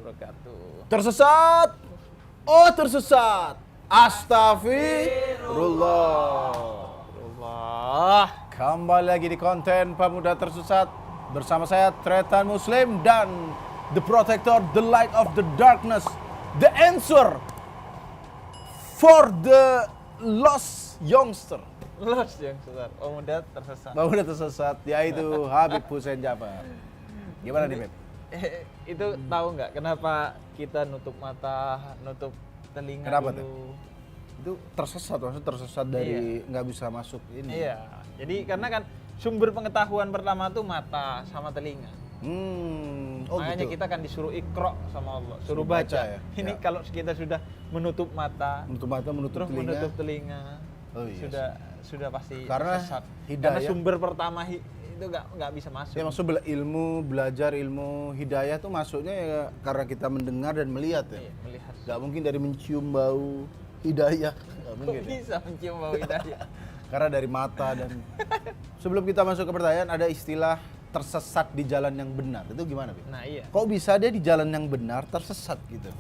wabarakatuh. Tersesat. Oh, tersesat. Astagfirullah. Kembali lagi di konten Pemuda Tersesat bersama saya Tretan Muslim dan The Protector, the light of the darkness, the answer for the lost youngster. Los yang sesat, pemuda tersesat. Pemuda tersesat yaitu Habib Hussein Jafar. Gimana nih, Beb? Itu tahu nggak kenapa kita nutup mata, nutup telinga Kenapa dulu? Itu tersesat, maksudnya tersesat dari nggak bisa masuk ini. Iya, jadi karena kan sumber pengetahuan pertama tuh mata sama telinga. Oh Makanya gitu. kita kan disuruh ikro sama Allah, suruh Suruh baca baca. ya? Ini Ya. kalau kita sudah menutup mata, Menutup mata, menutup terus telinga. menutup telinga, Oh iya sudah pasti Karena sesat. hidayah- Karena sumber pertama itu nggak bisa masuk. Ya maksud belajar ilmu hidayah tuh masuknya ya karena kita mendengar dan melihat ya. Iya, melihat. Gak mungkin dari mencium bau hidayah. Gak Kok mungkin. Ya. bisa mencium bau hidayah? Karena dari mata dan sebelum kita masuk ke pertanyaan ada istilah tersesat di jalan yang benar. Itu gimana, Bi? Nah iya. Kok bisa dia di jalan yang benar tersesat gitu?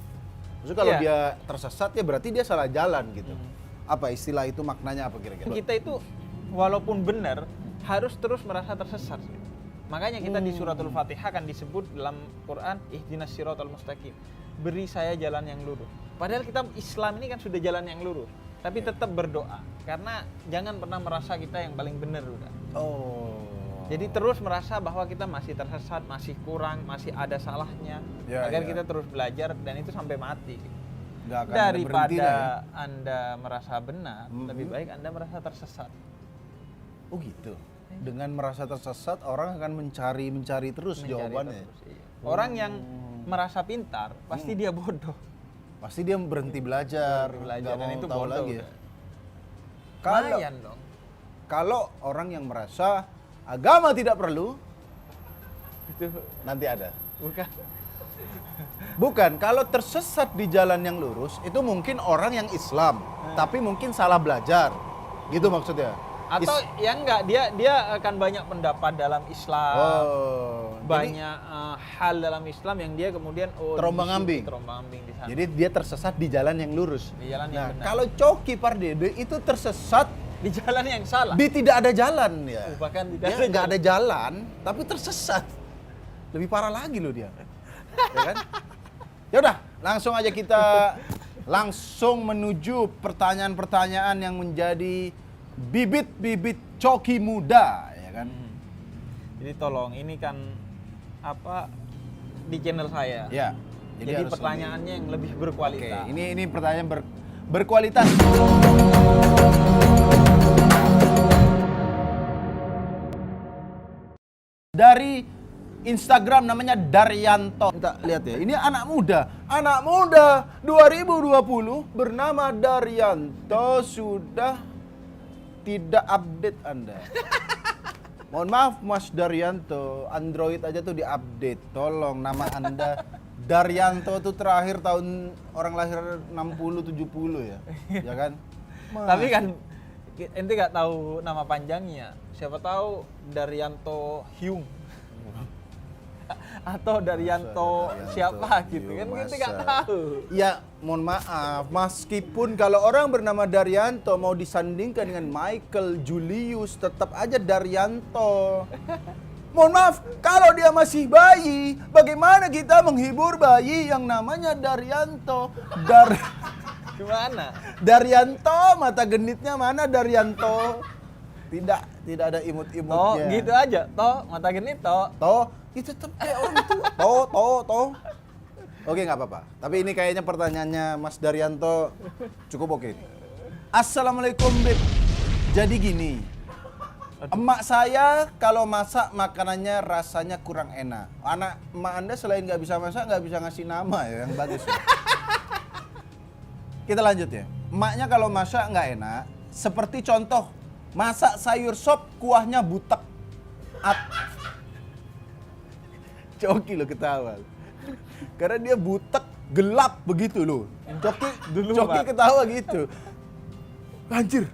Maksudnya kalau Iya. dia tersesat ya berarti dia salah jalan gitu. Apa istilah itu, maknanya apa kira-kira? Kita itu walaupun benar harus terus merasa tersesat. Makanya kita di suratul Fatihah kan disebut dalam Quran ihdinas siratal mustaqim. Beri saya jalan yang lurus. Padahal kita Islam ini kan sudah jalan yang lurus, tapi tetap berdoa karena jangan pernah merasa kita yang paling benar udah. Oh. Jadi terus merasa bahwa kita masih tersesat, masih kurang, masih ada salahnya. Ya, agar ya. kita terus belajar dan itu sampai mati. Nggak akan ada berhentinya Daripada ya? Anda merasa benar, lebih baik Anda merasa tersesat. Oh gitu. Dengan merasa tersesat orang akan mencari terus Mencari jawabannya. terus, iya. Orang yang merasa pintar pasti dia bodoh. Pasti dia berhenti belajar, Belajar nggak dan mau itu tahu bodoh lagi ya. udah. Kalau Lumayan dong. kalau orang yang merasa agama tidak perlu, Itu nanti ada. bukan. Bukan, kalau tersesat di jalan yang lurus itu mungkin orang yang Islam, tapi mungkin salah belajar. Gitu maksudnya. Atau ya enggak, dia akan banyak pendapat dalam Islam. Oh, Banyak hal dalam Islam yang dia kemudian Terombang-ambing. Terombang-ambing di sana. jadi dia tersesat di jalan yang lurus. Di jalan yang Nah, benar. kalau Coki Pardede itu tersesat Di jalan yang salah. di tidak ada jalan ya. Bahkan tidak Dia nggak ada jalan, tapi tersesat. Lebih parah lagi loh dia. Ya kan? Ya udah, langsung aja kita langsung menuju pertanyaan-pertanyaan yang menjadi bibit-bibit coki muda, ya kan? Jadi tolong, ini kan apa di channel saya. Ya. Jadi harus pertanyaannya yang lebih lebih- berkualitas. Oke, ini pertanyaan berkualitas. Dari Instagram namanya Daryanto. Kita lihat ya, ini anak muda 2020 bernama Daryanto sudah tidak update Anda. Mohon maaf Mas Daryanto, Android aja tuh diupdate. Tolong nama Anda Daryanto tuh terakhir tahun orang lahir 60 70 ya. Ya kan? Tapi kan ente nggak tahu nama panjangnya. Siapa tahu Daryanto Hyung. Atau Daryanto siapa gitu kan, kita nggak tahu. Ya, mohon maaf, meskipun kalau orang bernama Daryanto mau disandingkan dengan Michael Julius, tetap aja Daryanto. Mohon maaf, kalau dia masih bayi, bagaimana kita menghibur bayi yang namanya Daryanto? Gimana? Daryanto, mata genitnya mana Daryanto? Tidak ada imut-imutnya. Toh gitu aja, toh mata genit toh. Toh, itu tetap kayak orang tua. Toh. Oke, nggak apa-apa. Tapi ini kayaknya pertanyaannya Mas Daryanto cukup oke. Assalamualaikum, Beb. Jadi gini, emak saya kalau masak makanannya rasanya kurang enak. Emak Anda selain nggak bisa masak, nggak bisa ngasih nama ya, yang bagus. Ya. Kita lanjut ya. Emaknya kalau masak nggak enak, seperti contoh, masak sayur sop kuahnya butek. Coki lo ketawa. Karena dia butek, gelap begitu loh. Coki Pak. ketawa gitu. Anjir,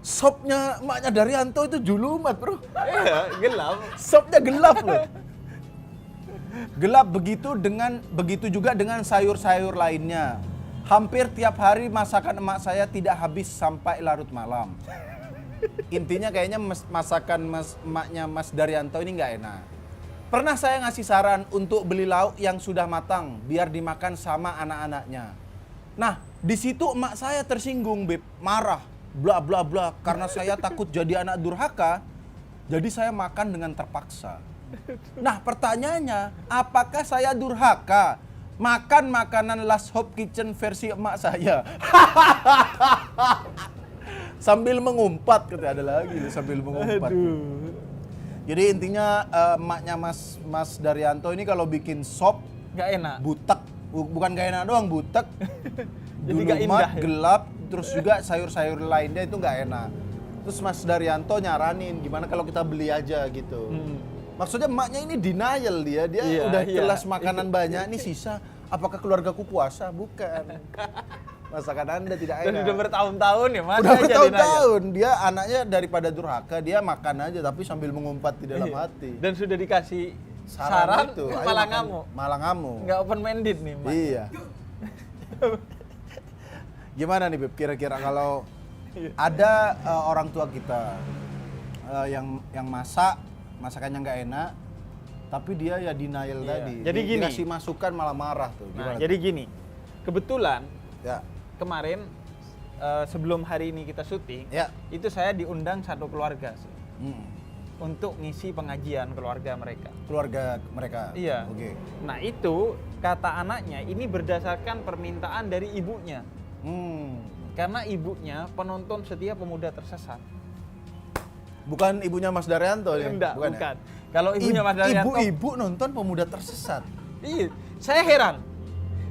sopnya emaknya Daryanto itu julumat bro. Iya, gelap. Sopnya gelap loh. Gelap begitu juga dengan sayur-sayur lainnya. Hampir tiap hari masakan emak saya tidak habis sampai larut malam. Intinya kayaknya masakan emaknya Mas Daryanto ini nggak enak. Pernah saya ngasih saran untuk beli lauk yang sudah matang biar dimakan sama anak-anaknya. Nah, di situ emak saya tersinggung, Beb, marah, bla bla bla, karena saya takut jadi anak durhaka. Jadi saya makan dengan terpaksa. Nah, pertanyaannya, apakah saya durhaka makan makanan Last Hope Kitchen versi emak saya? Sambil mengumpat, kata ada lagi sambil mengumpat. Aduh. Jadi intinya emaknya Mas Daryanto ini kalau bikin sop Nggak enak. butek, bukan gak enak doang, butek. Jadi nggak Dulumat, indah ya? gelap, terus juga sayur-sayur lainnya itu nggak enak. Terus Mas Daryanto nyaranin gimana kalau kita beli aja gitu. Maksudnya emaknya ini denial dia Iya, udah iya. jelas makanan banyak, nih sisa. Apakah keluargaku puasa? Bukan. Masakan Anda tidak Dan enak. udah bertahun-tahun ya, masih Udah aja bertahun-tahun dia anaknya daripada durhaka dia makan aja tapi sambil mengumpat di dalam denial. hati. Dan sudah dikasih saran itu ayo malah makan- ngamuk. Malah ngamuk. Nggak open minded nih, Mas. Iya. Gimana nih Beb kira-kira kalau ada orang tua kita yang masakannya nggak enak tapi dia ya denial Iya. tadi. Jadi gini. Dikasih masukan malah marah tuh. Nah, Gimana jadi tuh? gini. Kebetulan Ya. kemarin sebelum hari ini kita syuting, Ya. itu saya diundang satu keluarga sih, Mm. untuk ngisi pengajian keluarga mereka. Keluarga mereka. Iya. Oke. Nah itu kata anaknya ini berdasarkan permintaan dari ibunya, karena ibunya penonton setia Pemuda Tersesat. Bukan ibunya Mas Daryanto ya? Enggak, Bukan. bukan. Kalau ibunya Mas Daryanto, Ibu-ibu nonton Pemuda Tersesat. iya, saya heran.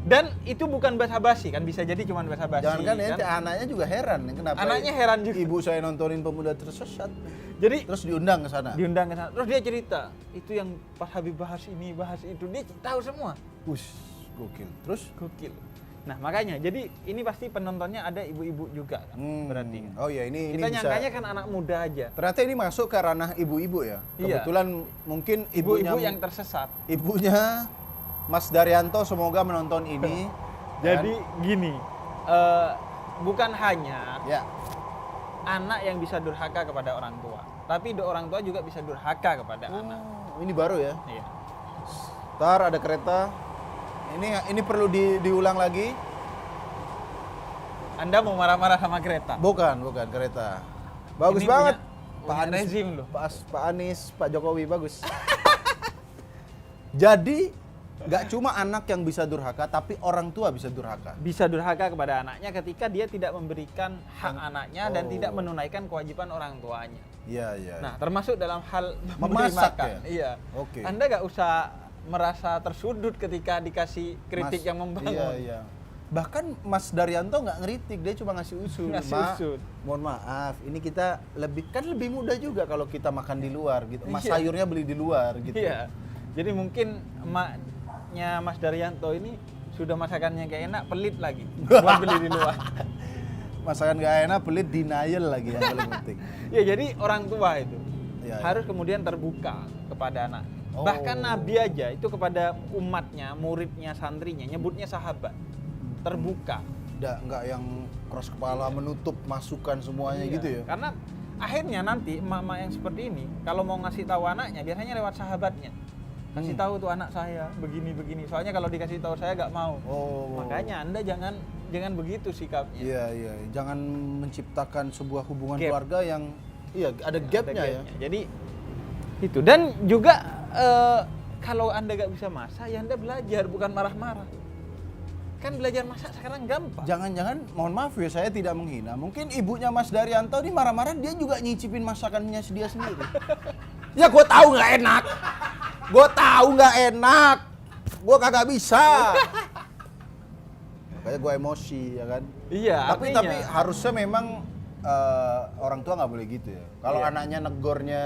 Dan itu bukan basa-basi kan, bisa jadi cuma basa-basi. Jangan kan kan? anaknya juga heran. Kenapa? Anaknya heran juga. Ibu saya nontonin Pemuda Tersesat. Jadi Terus diundang ke sana. diundang ke sana. Terus dia cerita, itu yang pas Habib bahas ini, bahas itu, dia tahu semua. Wush, gokil. Terus? Gokil. Nah makanya, jadi ini pasti penontonnya ada ibu-ibu juga kan, berarti. Oh ya ini Kita bisa. nyangkanya kan anak muda aja. Ternyata ini masuk ke ranah ibu-ibu ya. Iya. Kebetulan mungkin Ibu-ibu yang tersesat. ibunya Mas Daryanto semoga menonton ini. Jadi gini, bukan hanya Ya. anak yang bisa durhaka kepada orang tua, tapi orang tua juga bisa durhaka kepada anak. Ini baru ya. Iya. Ntar ada kereta. Ini perlu diulang lagi. Anda mau marah-marah sama kereta? Bukan kereta. Bagus Ini banget. punya rezim loh. Pak Anies, Pak Jokowi bagus. Jadi nggak cuma anak yang bisa durhaka, tapi orang tua bisa durhaka. Bisa durhaka kepada anaknya ketika dia tidak memberikan hak anaknya dan Oh. tidak menunaikan kewajiban orang tuanya. Iya iya. Nah, termasuk dalam hal memberi Memasak makan. ya? Iya. Oke. Anda nggak usah merasa tersudut ketika dikasih kritik yang membangun. Iya iya. Bahkan Mas Daryanto nggak ngeritik, dia cuma ngasih usul. Ngasih "Ma, usul. mohon maaf, ini kita lebih mudah juga kalau kita makan di luar gitu. Mas Iya. sayurnya beli di luar gitu. Iya. Jadi mungkin emaknya Mas Daryanto ini sudah masakannya kayak enak, pelit lagi. Buat beli di luar. Masakan nggak enak, pelit denial lagi yang paling penting. Ya jadi orang tua itu Iya, harus kemudian terbuka kepada anak. Oh. Bahkan Nabi aja itu kepada umatnya, muridnya, santrinya nyebutnya sahabat. Terbuka. Nggak yang keras kepala menutup masukan semuanya Iya. gitu ya. Karena akhirnya nanti emak-emak yang seperti ini kalau mau ngasih tahu anaknya biasanya lewat sahabatnya. Kasih tahu tuh anak saya begini-begini. Soalnya kalau dikasih tahu saya nggak mau. Oh. Makanya Anda jangan begitu sikapnya. Iya iya, jangan menciptakan sebuah hubungan Gap. keluarga yang ada gapnya ya. Jadi itu, dan juga kalau Anda nggak bisa masak ya Anda belajar, bukan marah-marah. Kan belajar masak sekarang gampang. Jangan-jangan, mohon maaf ya, saya tidak menghina. Mungkin ibunya Mas Daryanto ini marah-marah, dia juga nyicipin masakannya dia sendiri. Ya gue tahu nggak enak. Gue kagak bisa. Makanya gue emosi ya kan. Iya. Tapi artinya, harusnya memang orang tua nggak boleh gitu ya. Kalau Iya. anaknya negornya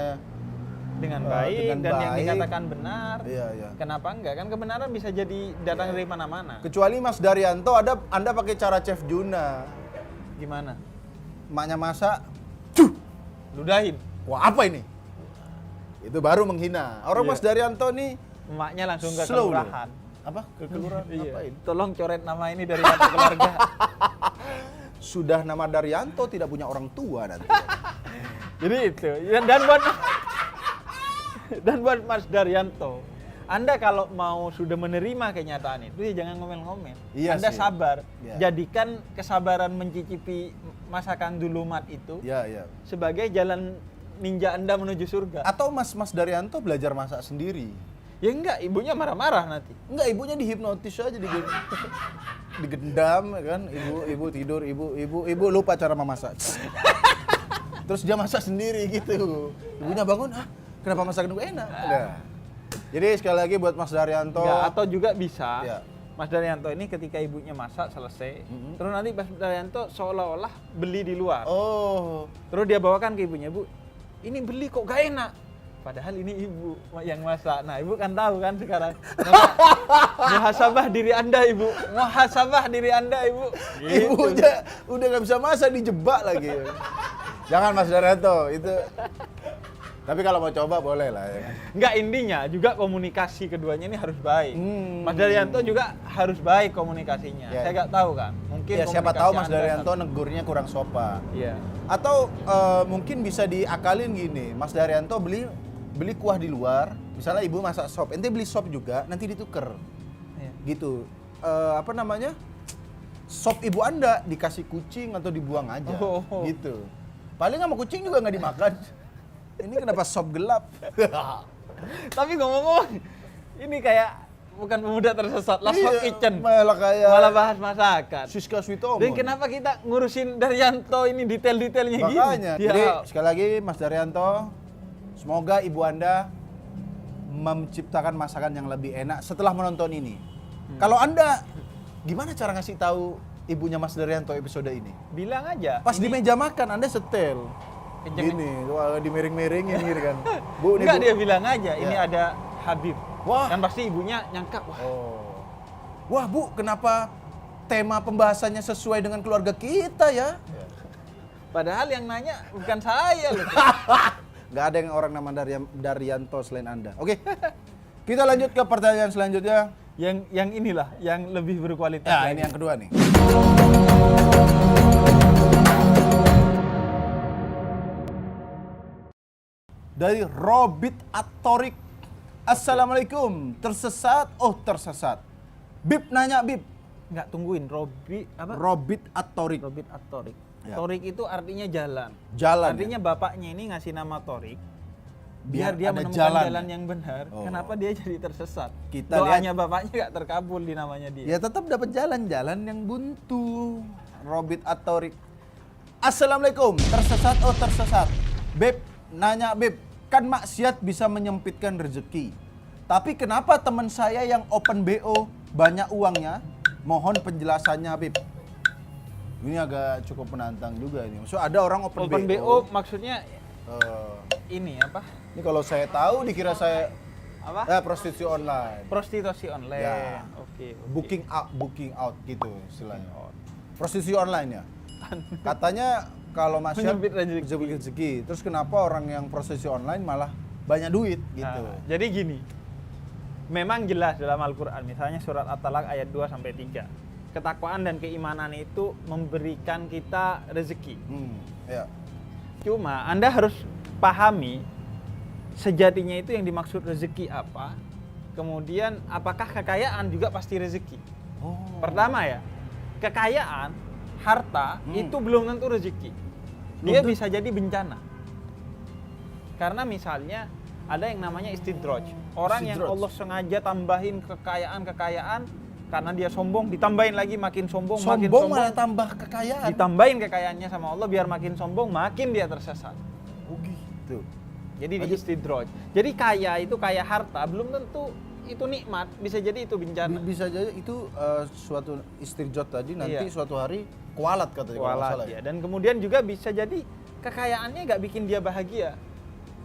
dengan baik dengan dan yang baik. dikatakan benar. Iya, iya. Kenapa enggak? Kan kebenaran bisa jadi datang dari mana-mana. Kecuali Mas Daryanto, Anda pakai cara Chef Juna. Gimana? Emaknya masak, Ludahin. wah apa ini? Itu baru menghina. Orang Iya. Mas Daryanto nih emaknya langsung ke Slow loh. kelurahan. Apa? Ke kelurahan? Iya. Ngapain? Tolong coret nama ini dari kartu keluarga. Sudah nama Daryanto tidak punya orang tua nanti. Jadi itu. Dan buat Mas Daryanto, Anda kalau mau sudah menerima kenyataan itu, ya jangan ngomel-ngomel. Iya Anda sih. sabar. Iya. Jadikan kesabaran mencicipi masakan dulumat itu Ya, ya. sebagai jalan ninja Anda menuju surga. Atau Mas Daryanto belajar masak sendiri. Ya enggak, ibunya marah-marah nanti. Enggak, ibunya dihipnotis aja, digendam ya kan. Ibu tidur, ibu lupa cara memasak. Terus dia masak sendiri gitu. Ibunya bangun, kenapa masakan gue enak? Nah. Jadi sekali lagi buat Mas Daryanto. Enggak, atau juga bisa Ya. Mas Daryanto ini ketika ibunya masak selesai, terus nanti Mas Daryanto seolah-olah beli di luar. Oh, Terus dia bawakan ke ibunya, Bu, ini beli kok gak enak. Padahal ini ibu yang masak. Nah, ibu kan tahu kan sekarang. Muhasabah diri Anda, Ibu. Muhasabah diri Anda, Ibu. Gitu. ibunya udah nggak bisa masak, dijebak lagi. Jangan Mas Daryanto, itu. Tapi kalau mau coba boleh lah ya. Enggak, intinya juga komunikasi keduanya ini harus baik. Mas Daryanto juga harus baik komunikasinya. Ya. Saya nggak tahu kan. Mungkin Ya siapa komunikasi tahu Mas Anda Daryanto negurnya kurang sopan. Iya. Atau mungkin bisa diakalin gini, Mas Daryanto beli kuah di luar, misalnya ibu masak sop, ente beli sop juga, nanti dituker. Iya. Gitu. Apa namanya? Sop ibu Anda dikasih kucing atau dibuang aja. Oh. Gitu. Paling sama kucing juga nggak dimakan. Ini kenapa sop gelap? Tapi ngomong-ngomong, ini kayak bukan pemuda tersesat, Last Hot Kitchen. Malah kayak Malah bahas masakan. Siska Switomo. Dan kenapa kita ngurusin Daryanto ini detail-detailnya gini? Makanya. Dia- Jadi sekali lagi Mas Daryanto, semoga ibu Anda menciptakan masakan yang lebih enak setelah menonton ini. Kalau Anda gimana cara ngasih tahu ibunya Mas Daryanto episode ini? bilang aja. Pas di meja makan Anda setel. Jangan- Gini, wah, dimiring-miringin gitu kan. Bu, nih, Enggak, Bu. dia bilang aja, ini Ya. ada Habib. Wah. Dan pasti ibunya nyangka, wah, Oh. Wah, Bu, kenapa tema pembahasannya sesuai dengan keluarga kita ya? padahal yang nanya bukan saya loh. Nggak ada yang orang nama Daryanto selain Anda. Oke. Kita lanjut ke pertanyaan selanjutnya. yang inilah, yang lebih berkualitas. Ya, lagi. ini yang kedua nih. Dari Robit Atorik. Assalamualaikum. Tersesat? Oh, tersesat. Bib nanya, Bib. Enggak, tungguin, Robi apa? Robit Atorik. Robit Atorik. Ya. Torik itu artinya jalan. Jalan. Artinya ya? bapaknya ini ngasih nama Torik Biar biar dia ada menemukan jalan, jalan ya? yang benar. Oh. Kenapa dia jadi tersesat? Kita Doanya bapaknya nggak terkabul di namanya dia. Ya tetap dapat jalan-jalan yang buntu. Robit Atorik. Assalamualaikum. Tersesat? Oh, tersesat. Beb, nanya Beb. Kan maksiat bisa menyempitkan rezeki. Tapi kenapa teman saya yang open BO banyak uangnya? Mohon penjelasannya, Beb. Ini agak cukup menantang juga ini. So ada orang open Open BO maksudnya ini apa? Ini kalau saya tahu dikira saya Apa? prostitusi online. Prostitusi online. Ya. Oke. Booking out gitu istilahnya. Prostitusi online ya. Katanya kalau masyarakat Menyempit rezeki. Terus kenapa orang yang prostitusi online malah banyak duit gitu? Nah, jadi gini. Memang jelas dalam Al-Qur'an, misalnya surat At-Talaq ayat 2 sampai 3. Ketakwaan dan keimanan itu memberikan kita rezeki. Ya. Cuma Anda harus pahami sejatinya itu yang dimaksud rezeki apa. Kemudian apakah kekayaan juga pasti rezeki? Oh. Pertama ya, kekayaan, harta itu belum tentu rezeki. Dia bisa jadi bencana. Karena misalnya ada yang namanya istidraj. Orang yang Istidraj. Allah sengaja tambahin kekayaan karena dia sombong, ditambahin lagi makin sombong, makin Sombong sombong. malah tambah kekayaan. Ditambahin kekayaannya sama Allah biar makin sombong, makin dia tersesat. Oh gitu. Jadi di istidraj. Jadi kaya itu kaya harta belum tentu itu nikmat, bisa jadi itu bencana. Bisa jadi itu suatu istirjot tadi nanti Iya. suatu hari kualat katanya kalau nggak Kualat salah ya. ya. Dan kemudian juga bisa jadi kekayaannya nggak bikin dia bahagia.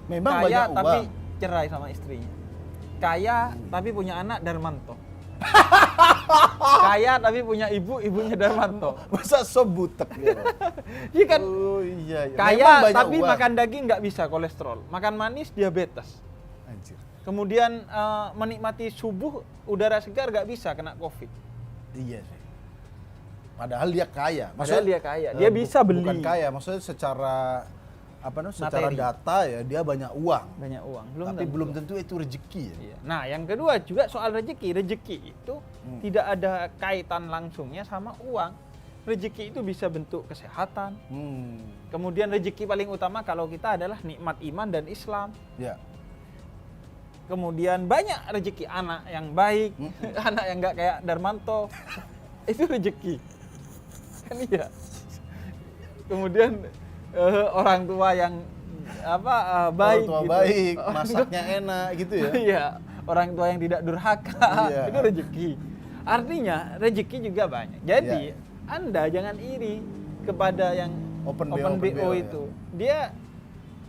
Memang Kaya banyak tapi uang. cerai sama istrinya. Kaya tapi punya anak Darmanto. Kaya tapi punya ibu, ibunya Darmanto. Masa sobutek ya? Iya kan? Oh iya. Memang Kaya banyak tapi uang. makan daging nggak bisa kolesterol. Makan manis diabetes. Anjir. Kemudian menikmati subuh udara segar nggak bisa kena COVID. Iya sih. Padahal dia kaya. Padahal dia kaya. Dia bisa beli. Bukan kaya, maksudnya secara secara Materi. data ya dia banyak uang. Banyak uang. Tapi belum tentu itu rezeki ya. Iya. Nah, yang kedua juga soal rezeki. Rezeki itu tidak ada kaitan langsungnya sama uang. Rezeki itu bisa bentuk kesehatan. Kemudian rezeki paling utama kalau kita adalah nikmat iman dan Islam. Ya. Kemudian banyak rezeki anak yang baik, anak yang nggak kayak Darmanto. Itu rezeki. Kan iya. Kemudian orang tua yang baik, Orang tua gitu. baik, masaknya enak gitu ya. Iya, orang tua yang tidak durhaka, Iya. itu rezeki. Artinya rezeki juga banyak. Jadi Anda jangan iri kepada yang Open Open BO BO itu. Dia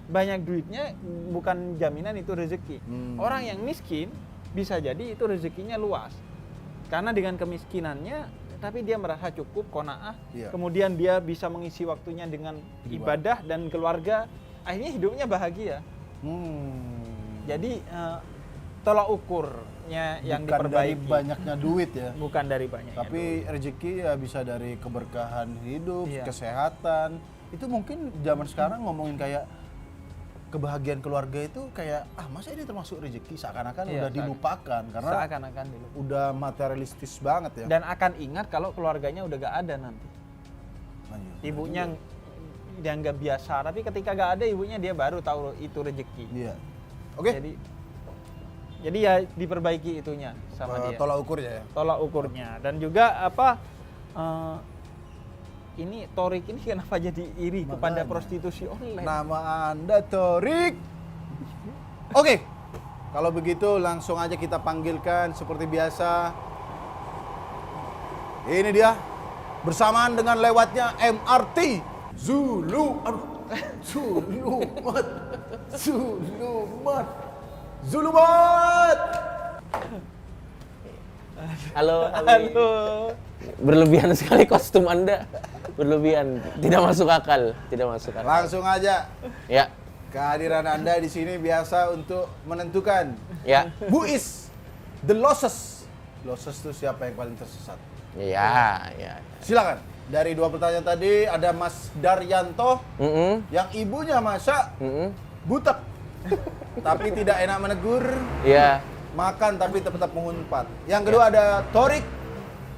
banyak duitnya bukan jaminan itu rezeki. Orang yang miskin bisa jadi itu rezekinya luas. Karena dengan kemiskinannya tapi dia merasa cukup, qanaah. Iya. Kemudian dia bisa mengisi waktunya dengan ibadah dan keluarga. Akhirnya hidupnya bahagia. Jadi tolak ukurnya yang Bukan dari diperbaiki. banyaknya duit ya. Bukan dari banyaknya. Tapi rezeki ya bisa dari keberkahan hidup, Iya. kesehatan. Itu mungkin zaman sekarang ngomongin kayak kebahagiaan keluarga itu kayak masa ini termasuk rezeki, seakan-akan Iya, udah dilupakan karena seakan-akan dulu. udah materialistis banget ya. Dan akan ingat kalau keluarganya udah gak ada nanti. Lanjut. Ibunya dianggap biasa, tapi ketika gak ada ibunya dia baru tahu itu rezeki. Iya. Oke. Jadi ya diperbaiki itunya sama dia. Tolak ukurnya ya. Tolak ukurnya. Dan juga ini Torik ini kenapa jadi iri kepada Makanya. prostitusi online? Nama Anda Torik. Oke. Kalau begitu langsung aja kita panggilkan seperti biasa. Ini dia bersamaan dengan lewatnya MRT Zulumat. Halo. Halo. Berlebihan sekali kostum Anda. Berlebihan, tidak masuk akal, tidak masuk akal. Langsung aja. Ya, Kehadiran Anda di sini biasa untuk menentukan ya, who is the losses. Losses itu siapa yang paling tersesat? ya. Silakan. Dari 2 pertanyaan tadi ada Mas Daryanto yang ibunya masak butek tapi tidak enak menegur, Ya, makan tapi tetap mengumpat. Yang kedua ada Torik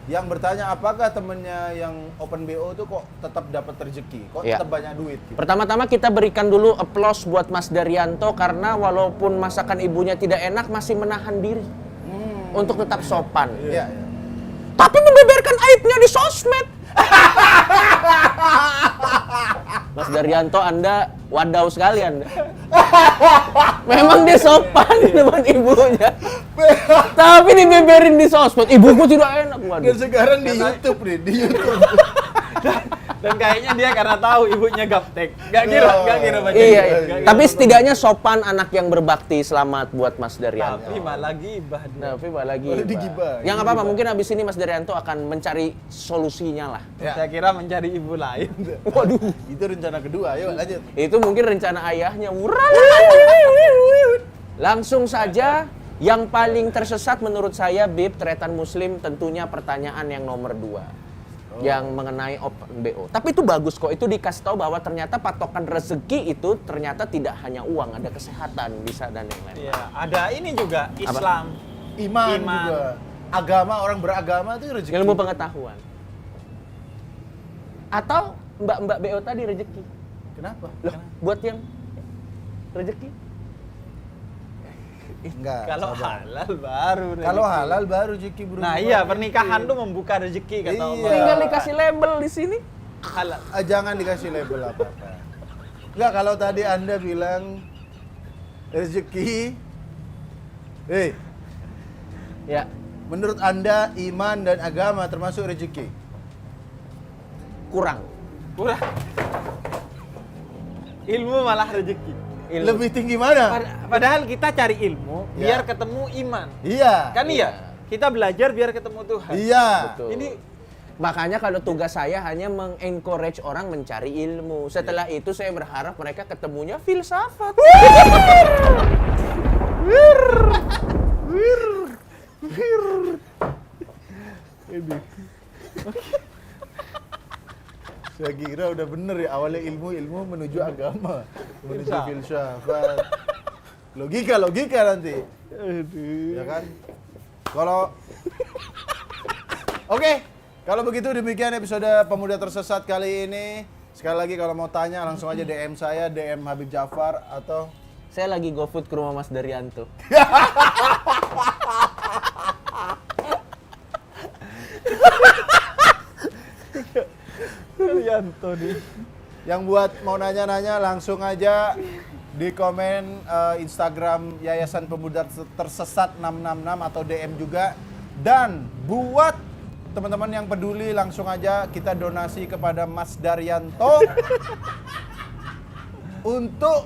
yang bertanya apakah temennya yang Open BO itu kok tetap dapat rezeki, kok Ya. tetap banyak duit gitu. pertama-tama kita berikan dulu applause buat Mas Daryanto karena walaupun masakan ibunya tidak enak masih menahan diri untuk tetap sopan. Iya, iya. Tapi membeberkan aibnya di sosmed. Mas Daryanto, Anda wadaw sekali Anda. Memang dia sopan dengan ibunya. Tapi dibeberin di sosmed, ibuku tidak enak. Dan Waduh. sekarang di YouTube nih, di YouTube. Dan kayaknya dia karena tahu ibunya gaptek. Gak kira baca. Iya, Gak kira tapi baca. setidaknya sopan anak yang berbakti. Selamat buat Mas Daryanto. Tapi malah gibah dia. Tapi lagi. Boleh digibah. Ya nggak apa-apa, mungkin habis ini Mas Daryanto akan mencari solusinya lah. Ya. Saya kira mencari ibu lain. Waduh, Itu rencana kedua, ayo lanjut. itu mungkin rencana ayahnya. Langsung saja, yang paling tersesat menurut saya, Bib, Tretan Muslim, tentunya pertanyaan yang nomor 2. Yang mengenai Open BO. Tapi itu bagus kok, itu dikasih tahu bahwa ternyata patokan rezeki itu ternyata tidak hanya uang, ada kesehatan bisa dan yang lain. Iya, ada ini juga Islam. Iman Iman. juga. Agama, orang beragama itu rezeki. Ilmu pengetahuan. Atau mbak-mbak BO tadi rezeki. Kenapa? Loh, buat yang rezeki? Enggak. Kalau sabar. halal baru. Kalau rezeki. halal baru rezeki berubah. Nah iya, pernikahan tuh membuka rezeki kata Iya. Allah. Tinggal dikasih label di sini. Halal. Jangan dikasih label apa-apa. Enggak, kalau tadi Anda bilang rezeki, Ya, menurut Anda iman dan agama termasuk rezeki? kurang. Kurang. Ilmu malah rezeki. Ilmu. Lebih tinggi mana? Padahal kita cari ilmu Ya. biar ketemu iman. Iya. Kan iya? Kita belajar biar ketemu Tuhan. Iya. Betul. Ini Makanya kalau tugas saya hanya mengencourage orang mencari ilmu. Setelah itu saya berharap mereka ketemunya filsafat. Ini. Saya kira udah bener ya, awalnya ilmu menuju agama, menuju filsafat. Logika nanti. Ya kan? Oke, kalau begitu demikian episode Pemuda Tersesat kali ini. Sekali lagi kalau mau tanya langsung aja DM saya, DM Habib Jafar atau Saya lagi GoFood ke rumah Mas Daryanto. Daryanto nih. yang buat mau nanya-nanya langsung aja di komen Instagram Yayasan Pemuda Tersesat 666 atau DM juga. Dan buat teman-teman yang peduli langsung aja kita donasi kepada Mas Daryanto untuk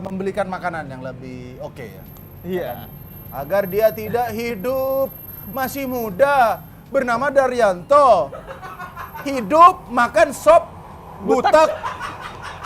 membelikan makanan yang lebih oke ya. Iya. Agar dia tidak hidup masih muda bernama Daryanto. Hidup makan sop butak